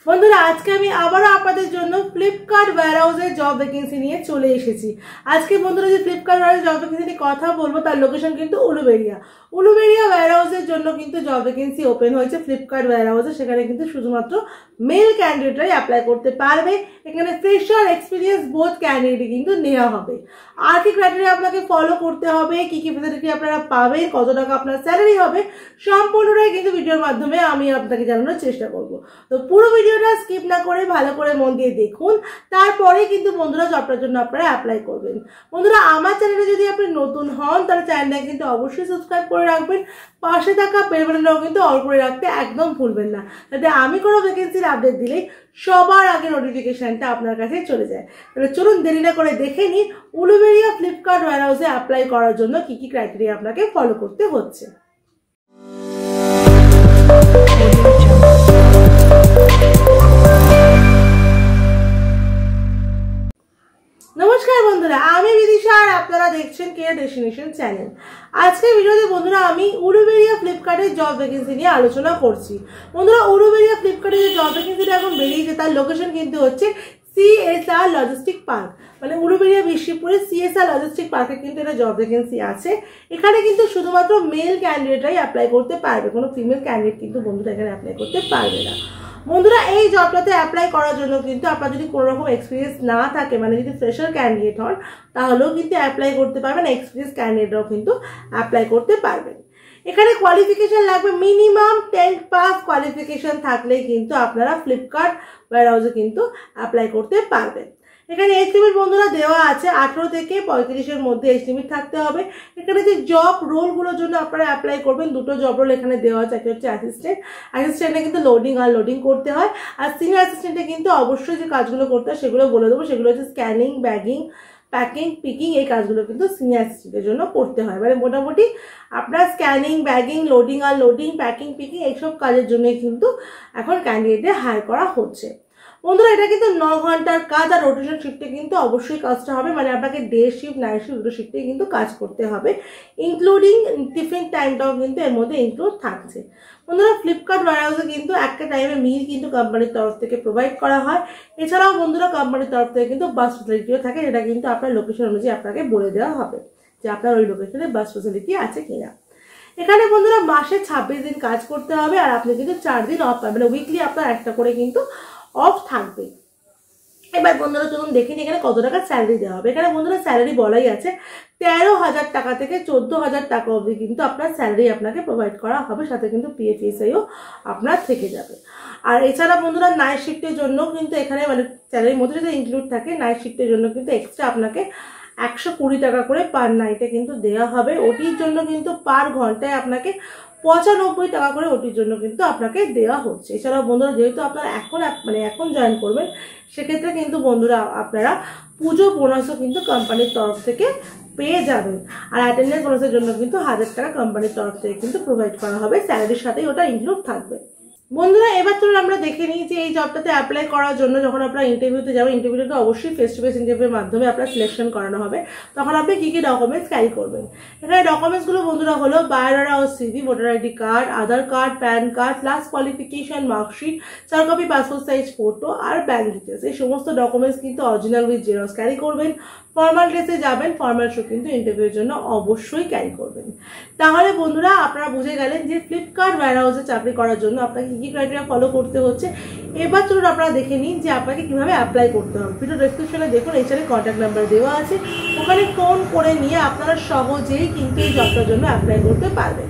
বন্ধুরা আজকে আমি আবারও আপনাদের জন্য ফ্লিপকার্ট ওয়্যারহাউসের জব ভ্যাকেন্সি নিয়ে চলে এসেছি। আজকে বন্ধুরা যে ফ্লিপকার্ট ওয়্যারহাউসের জব ভ্যাকেন্সি নিয়ে কথা বলবো তার লোকেশন কিন্তু উলুবেড়িয়া ওয়্যারহাউসের জন্য কিন্তু জব ভ্যাকেন্সি ওপেন হয়েছে ফ্লিপকার্ট ওয়্যারহাউসে। সেখানে কিন্তু শুধুমাত্র মেল ক্যান্ডিডেটরাই অ্যাপ্লাই করতে পারবে। এখানে ফ্রেশার এক্সপিরিয়েন্স বোথ ক্যান্ডিডেট কিন্তু নেওয়া হবে। আর কি ক্রাইটেরিয়া আপনাকে ফলো করতে হবে, কি কি ফেসিলিটি আপনারা পাবেন, কত টাকা আপনার স্যালারি হবে, সম্পূর্ণটাই কিন্তু ভিডিওর মাধ্যমে আমি আপনাকে জানানোর চেষ্টা করব। তো পুরো ভিডিওটা স্কিপ না করে ভালো করে মন দিয়ে দেখুন, তারপরে কিন্তু বন্ধুরা জবটার জন্য আপনারা অ্যাপ্লাই করবেন। বন্ধুরা আমার চ্যানেলে যদি আপনি নতুন হন তাহলে চ্যানেলটা কিন্তু অবশ্যই সাবস্ক্রাইব করে রাখবেন, পাশে থাকা বেল বাটনটাও কিন্তু অল করে রাখতে একদম ভুলবেন না, যাতে আমি কোনো ভ্যাকেন্সির আপডেট দিলেই সবার আগে নোটিফিকেশনটা আপনার কাছে চলে যায়। তাহলে চলুন দেরি না করে দেখে নিই উলুবেড়িয়া ফ্লিপকার্ট ওয়্যারহাউসে অ্যাপ্লাই করার জন্য কি কি ক্রাইটেরিয়া আপনাকে ফলো করতে হচ্ছে। নমস্কার বন্ধুরা, আমি বিদিশা আর আপনারা দেখছেন কেয়ার ডেস্টিনেশন চ্যানেল। আজকে ভিডিওতে বন্ধুরা আমি উলুবেড়িয়া ফ্লিপকার্টের জব ভ্যাকেন্সি নিয়ে আলোচনা করছি। বন্ধুরা উলুবেড়িয়া ফ্লিপকার্টের যে জব ভ্যাকেন্সিটা এখন বেরিয়েছে তার লোকেশন কিন্তু হচ্ছে CSR লজিস্টিক পার্ক, মানে উলুবেড়িয়া বিশ্বপুরে CSR লজিস্টিক পার্কে কিন্তু এটা জব ভ্যাকেন্সি আছে। এখানে কিন্তু শুধুমাত্র মেল ক্যান্ডিডেটরাই অ্যাপ্লাই করতে পারবে, কোনো ফিমেল ক্যান্ডিডেট কিন্তু বন্ধুরা এখানে অ্যাপ্লাই করতে পারবে না। বন্ধুরা এই জবটাতে অ্যাপ্লাই করার জন্য কিন্তু আপনার যদি কোনো রকম এক্সপিরিয়েন্স না থাকে, মানে যদি ফ্রেশার ক্যান্ডিডেট হন তাহলেও কিন্তু অ্যাপ্লাই করতে পারবেন, এক্সপিরিয়েন্স ক্যান্ডিডেটরাও কিন্তু অ্যাপ্লাই করতে পারবেন। এখানে কোয়ালিফিকেশন লাগবে মিনিমাম 10 পাস কোয়ালিফিকেশন থাকলেই কিন্তু আপনারা ফ্লিপকার্ট ওয়্যারহাউসে কিন্তু অ্যাপ্লাই করতে পারবেন। এখানে এজ লিমিট বন্ধুরা দেওয়া আছে 18 থেকে 35-এর মধ্যে এজ লিমিট থাকতে হবে। এখানে যে জব রোলগুলোর জন্য আপনারা অ্যাপ্লাই করবেন, দুটো জব রোল এখানে দেওয়া আছে। একটা হচ্ছে অ্যাসিস্ট্যান্টে কিন্তু লোডিং আনলোডিং করতে হয়, আর সিনিয়র অ্যাসিস্ট্যান্টে কিন্তু অবশ্যই যে কাজগুলো করতে হয় সেগুলো বলে দেবো। সেগুলো হচ্ছে স্ক্যানিং, ব্যাগিং, প্যাকিং, পিকিং, এই কাজগুলো কিন্তু সিনিয়র অ্যাসিস্ট্যান্টের জন্য করতে হয়। মানে মোটামুটি আপনার scanning, bagging, loading unloading, packing, picking এইসব কাজের জন্যই কিন্তু এখন ক্যান্ডিডেটদের হায়ার করা হচ্ছে। বন্ধুরা এটা কিন্তু 9 ঘন্টার কাজ, আর রোটেশন শিফটে কিন্তু অবশ্যই কাজটা হবে, মানে আপনাকে ডে শিফট নাইট শিফট দুটো শিফটে কিন্তু কাজ করতে হবে, ইনক্লুডিং টিফিন টাইমটাও কিন্তু এর মধ্যে ইনক্লুড থাকছে। বন্ধুরা ফ্লিপকার্ট ওয়্যারহাউসে কিন্তু একটা টাইমে মিল কিন্তু কোম্পানির তরফ থেকে প্রোভাইড করা হয়। এছাড়াও বন্ধুরা কোম্পানির তরফ থেকে কিন্তু বাস ফেসিলিটিও থাকে, যেটা কিন্তু আপনার লোকেশন অনুযায়ী আপনাকে বলে দেওয়া হবে যে আপনার ওই লোকেশনে বাস ফেসিলিটি আছে কিনা। এখানে বন্ধুরা মাসে 26 দিন কাজ করতে হবে, আর আপনি কিন্তু 4 দিন অফ পাবেন, মানে উইকলি আপনার একটা করে কিন্তু অফ থাকবে। এবার বন্ধুরা চলুন দেখে নিই এখানে কত টাকা স্যালারি দেওয়া হবে। এখানে বন্ধুরা স্যালারি বলাই আছে 13,000 টাকা থেকে 14,000 টাকা অবধি কিন্তু আপনার স্যালারি আপনাকে প্রোভাইড করা হবে, সাথে কিন্তু PF-ESI-ও আপনার থেকে যাবে। আর এছাড়া বন্ধুরা নাইট শিফটের জন্য কিন্তু এখানে মানে স্যালারির মধ্যে যদি ইনক্লুড থাকে, নাইট শিফটের জন্য কিন্তু এক্সট্রা আপনাকে 120 টাকা করে পার নাইটে কিন্তু দেওয়া হবে। ওটির জন্য কিন্তু পার ঘন্টায় আপনাকে 95 টাকা করে ওটির জন্য কিন্তু আপনাকে দেওয়া হচ্ছে। এছাড়াও বন্ধুরা যেহেতু আপনারা এখন জয়েন করবেন, সেক্ষেত্রে কিন্তু বন্ধুরা আপনারা পুজো বোনাসও কিন্তু কোম্পানির তরফ থেকে পেয়ে যাবেন। আর অ্যাটেন্ডেন্স বোনাসের জন্য কিন্তু 1000 টাকা কোম্পানির তরফ থেকে কিন্তু প্রোভাইড করা হবে, স্যালারির সাথেই ওটা ইনক্লুড থাকবে। বন্ধুরা এবার চলুন আমরা দেখে নিই যে এই জবটাতে অ্যাপ্লাই করার জন্য যখন আপনারা ইন্টারভিউতে যাবেন, ইন্টারভিউতে অবশ্যই ফেস টু ফেস ইন্টারভিউর মাধ্যমে আপনার সিলেকশন করানো হবে। তখন আপনি কী কী ডকুমেন্টস ক্যারি করবেন। এখানে ডকুমেন্টসগুলো বন্ধুরা হলো বায়োডাটা ও CV, voter ID card, Aadhaar card, pan card, last qualification, marksheet, 4 copy passport size photo আর ব্যাংক ডিটেলস। এই সমস্ত ডকুমেন্টস কিন্তু অরিজিনাল উইথ জেরক্স ক্যারি করবেন। ফর্মাল ড্রেসে যাবেন, ফর্মাল শু কিন্তু ইন্টারভিউর জন্য অবশ্যই ক্যারি করবেন। তাহলে বন্ধুরা আপনারা বুঝে গেলেন যে ফ্লিপকার্ট ওয়্যারহাউসে চাকরি করার জন্য আপনাকে কী কী ক্রাইটেরিয়া ফলো করতে হচ্ছে। এবার চলুন আপনারা দেখে নিন যে আপনাকে কিভাবে অ্যাপ্লাই করতে হবে। ভিডিও ডেসক্রিপশনে দেখুন এছাড়া কন্ট্যাক্ট নাম্বার দেওয়া আছে, ওখানে ফোন করে নিয়ে আপনারা সহজেই কিন্তু এই জবটার জন্য অ্যাপ্লাই করতে পারবেন।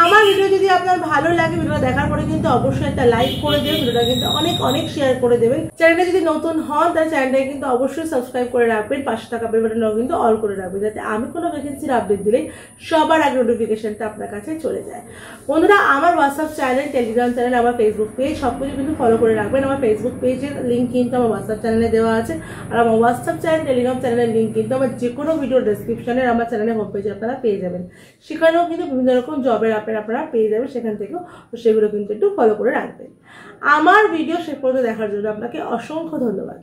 আমার ভিডিও যদি আপনার ভালো লাগে, ভিডিওটা দেখার পরে কিন্তু অবশ্যই একটা লাইক করে দেবেন, ভিডিওটা কিন্তু অনেক শেয়ার করে দেবেন। চ্যানেলটা যদি নতুন হন তাহলে চ্যানেলটাকে কিন্তু অবশ্যই সাবস্ক্রাইব করে রাখবেন, পাশে থাকা বেল বাটনটাও কিন্তু অল করে রাখবেন, যাতে আমি কোনো ভ্যাকেন্সির আপডেট দিলেই সবার আগে নোটিফিকেশনটা আপনার কাছে চলে যায়। বন্ধুরা আমার হোয়াটসঅ্যাপ চ্যানেল, টেলিগ্রাম চ্যানেল, আমার ফেসবুক পেজ সবকিছু কিন্তু ফলো করে রাখবেন। আমার ফেসবুক পেজের লিঙ্ক কিন্তু আমার হোয়াটসঅ্যাপ চ্যানেলে দেওয়া আছে, আর আমার হোয়াটসঅ্যাপ চ্যানেল, টেলিগ্রাম চ্যানেলের লিঙ্ক কিন্তু আমার যে কোনো ভিডিও ডেসক্রিপশনে আমার চ্যানেলের হোম পেজে আপনারা পেয়ে যাবেন। সেখানেও কিন্তু বিভিন্ন রকম জবের আপনারা পেয়ে যাবেন সেখান থেকেও, তো সেগুলো কিন্তু একটু ফলো করে রাখবেন। আমার ভিডিও শেষ পর্যন্ত দেখার জন্য আপনাকে অসংখ্য ধন্যবাদ।